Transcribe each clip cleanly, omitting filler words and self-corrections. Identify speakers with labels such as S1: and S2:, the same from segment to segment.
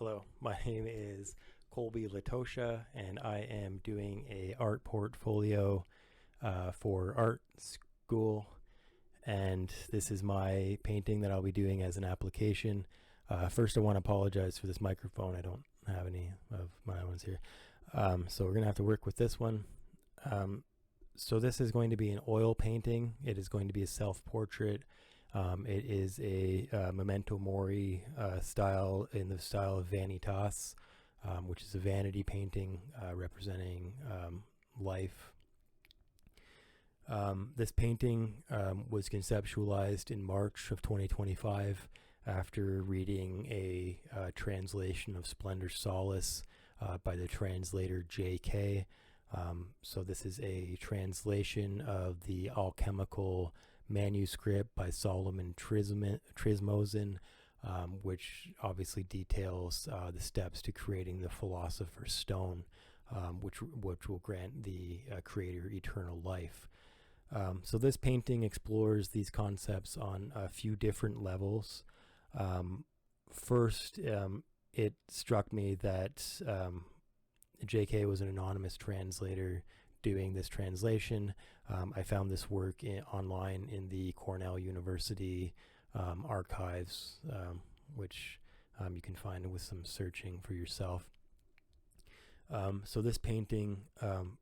S1: Hello, my name is Colby Latocha, and I am doing a art portfolio for art school. And this is my painting that I'll be doing as an application. First, I want to apologize for this microphone. I don't have any of my ones here. So we're going to have to work with this one. So this is going to be an oil painting. It is going to be a self-portrait. It is a memento mori style, in the style of vanitas, which is a vanity painting representing life. This painting was conceptualized in March of 2025 after reading a translation of Splendor Solis by the translator J.K. So this is a translation of the alchemical manuscript by Solomon Trismosin, which obviously details the steps to creating the philosopher's stone, which will grant the creator eternal life. So this painting explores these concepts on a few different levels. First, it struck me that JK was an anonymous translator doing this translation. I found this work online in the Cornell University archives, which you can find with some searching for yourself. So this painting,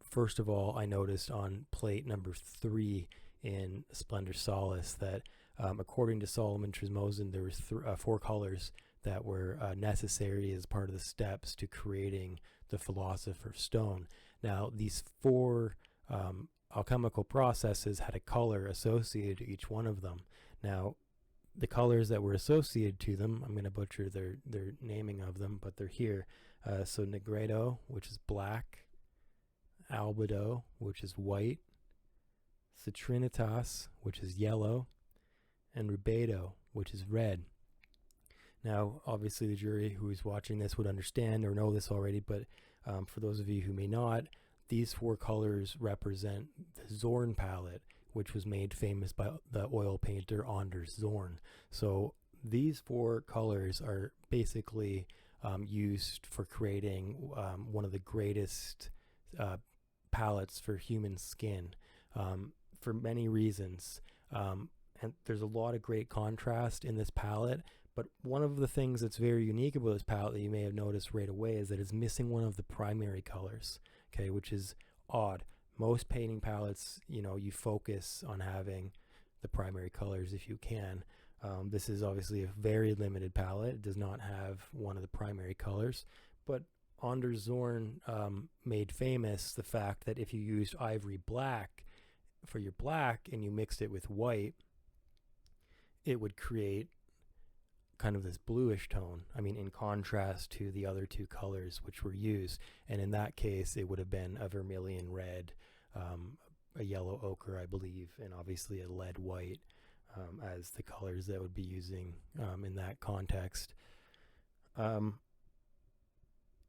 S1: first of all, I noticed on plate number 3 in Splendor Solis that according to Solomon Trismosin, there were 4 colors that were necessary as part of the steps to creating the philosopher's stone. Now, these 4 alchemical processes had a color associated to each one of them. Now, the colors that were associated to them, I'm going to butcher their naming of them, but they're here. So Negredo, which is black, Albedo, which is white, Citrinitas, which is yellow, and Rubedo, which is red. Now, obviously, the jury who is watching this would understand or know this already, but for those of you who may not, these 4 colors represent the Zorn palette, which was made famous by the oil painter Anders Zorn. So these 4 colors are basically used for creating one of the greatest palettes for human skin for many reasons. And there's a lot of great contrast in this palette. But one of the things that's very unique about this palette that you may have noticed right away is that it's missing one of the primary colors, okay, which is odd. Most painting palettes, you focus on having the primary colors if you can. This is obviously a very limited palette. It does not have one of the primary colors. But Anders Zorn made famous the fact that if you used ivory black for your black and you mixed it with white, it would create kind of this bluish tone, in contrast to the other 2 colors which were used. And in that case, it would have been a vermilion red, a yellow ochre, I believe, and obviously a lead white as the colors that would be using in that context.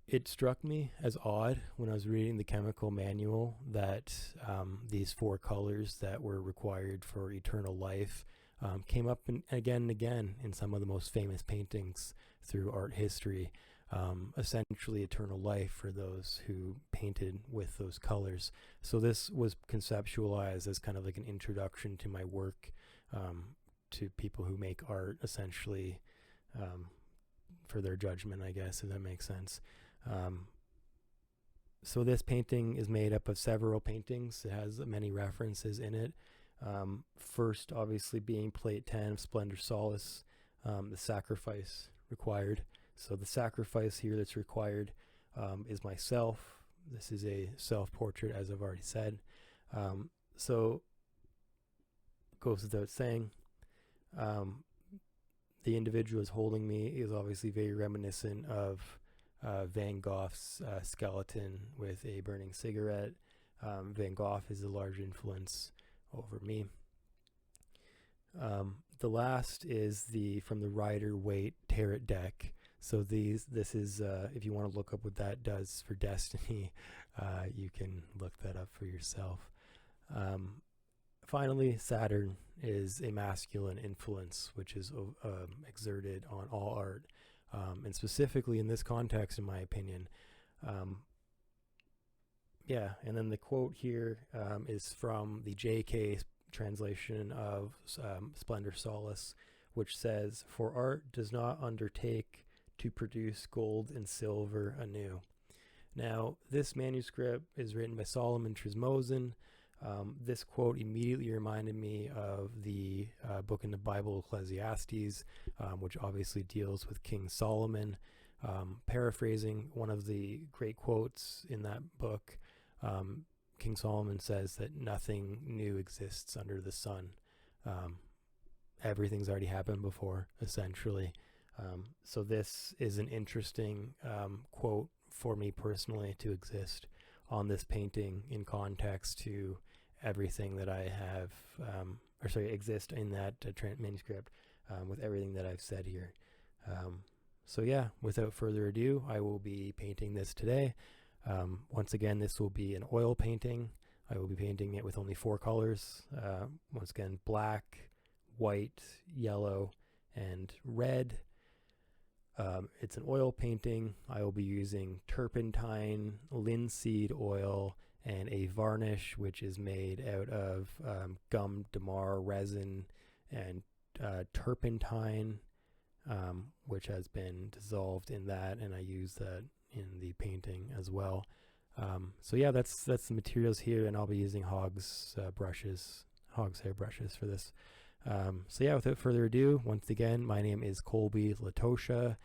S1: It struck me as odd when I was reading the chemical manual that these 4 colors that were required for eternal life came up again and again in some of the most famous paintings through art history. Essentially eternal life for those who painted with those colors. So this was conceptualized as kind of like an introduction to my work, to people who make art, essentially, for their judgment, I guess, if that makes sense. So this painting is made up of several paintings. It has many references in it. First, obviously, being plate 10 of Splendor Solis, the sacrifice required. So the sacrifice here that's required is myself. This is a self-portrait, as I've already said. So it goes without saying, the individual is holding me is obviously very reminiscent of Van Gogh's skeleton with a burning cigarette. Van Gogh is a large influence over me. The last is from the Rider Waite Tarot deck. So this is, if you want to look up what that does for destiny, you can look that up for yourself. Finally, Saturn is a masculine influence, which is exerted on all art. and specifically in this context, in my opinion. Yeah, and then the quote here is from the J.K. translation of Splendor Solis, which says, "For art does not undertake to produce gold and silver anew." Now, this manuscript is written by Solomon Trismosin. This quote immediately reminded me of the book in the Bible, Ecclesiastes, which obviously deals with King Solomon. Paraphrasing one of the great quotes in that book, King Solomon says that nothing new exists under the sun. Everything's already happened before, essentially. So this is an interesting quote for me personally to exist on this painting in context to everything that I have, exist in that manuscript with everything that I've said here. So yeah, without further ado, I will be painting this today. Once again, this will be an oil painting. I will be painting it with only 4 colors. Once again, black, white, yellow, and red. It's an oil painting. I will be using turpentine, linseed oil, and a varnish which is made out of gum de mar resin and turpentine, which has been dissolved in that, and I use that in the painting as well. So yeah, that's the materials here, and I'll be using Hog's hair brushes for this. So yeah, without further ado, once again, my name is Colby Latocha.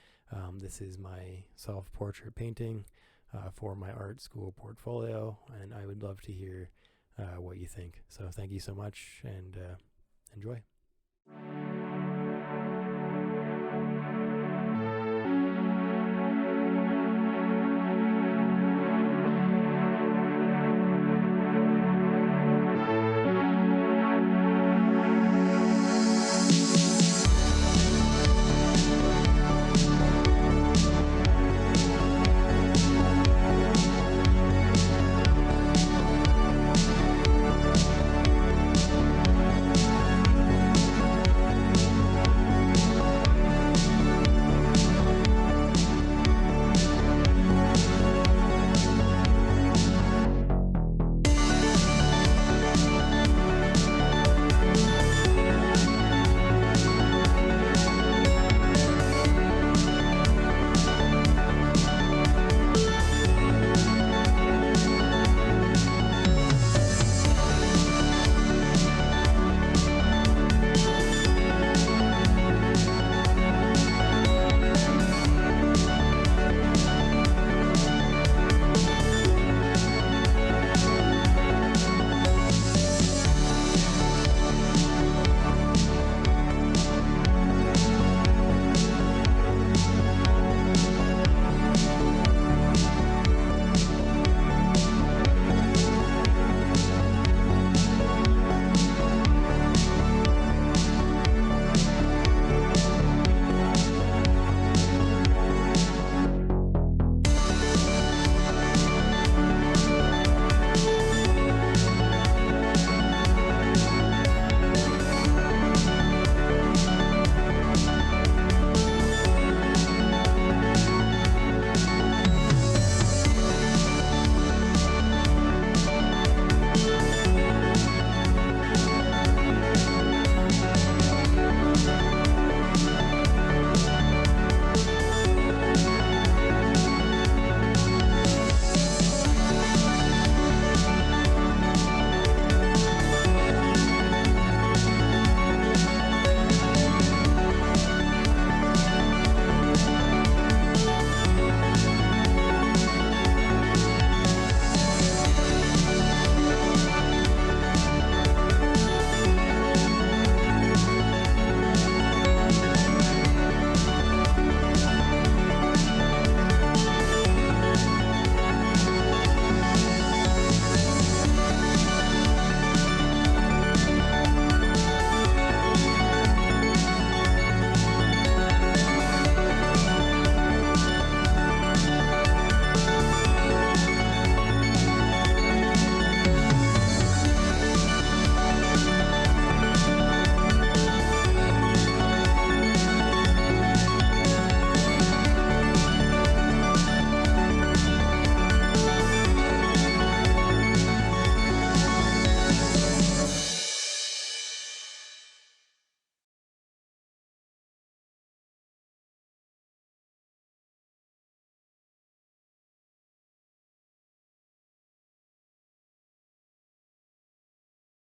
S1: This is my self-portrait painting for my art school portfolio, and I would love to hear what you think. So thank you so much, and enjoy.